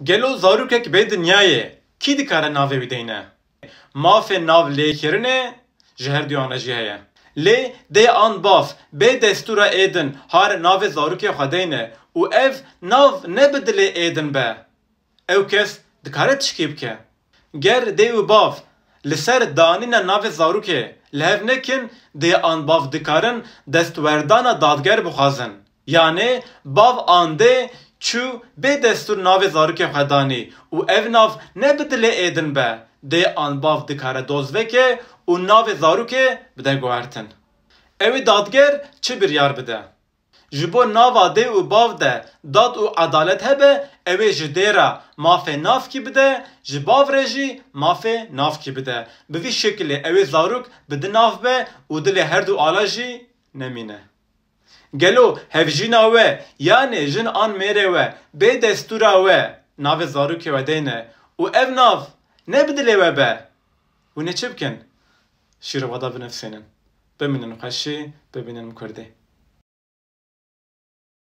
Gelo zarokek bê dinyayê kî dikare navê wî deyne? Mafê nav lêkirine ji her duyan re jî heye. Lê dê an bav bê destûra êdin har navê zarokê xwe deyne û ev nav ne bi dilê êdin be. Ew kes dikare tişkî bike. Ger dê û bav li ser danîna navê zarokê li hev nekin, dê an bav dikarin destwerdana dadger bixwazin. Yani bav an dê çû bê destûr navê zarokê xwe danî û ev nav ne bi dilê êdin be. Dê an bav dikare doz veke û navê zarokê bide guhertin. Ew ê dadger çi biryar bide? Ji bo nava dê û bav de dad û edalet hebe, ew ê ji dê re mafê navkî bide, ji bav re jî mafê navkî bide. Bi vî şekilê ew ê zarok bi di nav be û dilê her du ala jî nemîne. Gelo hevjîna we yanê jin an mêrê we bê destûra we navê zarokê we deyne û ev nav ne bi dilê we be. Hûn ê çi bikin? Şîrova da binivîsînin. Bimînin xweşî, bibînin Kurdî.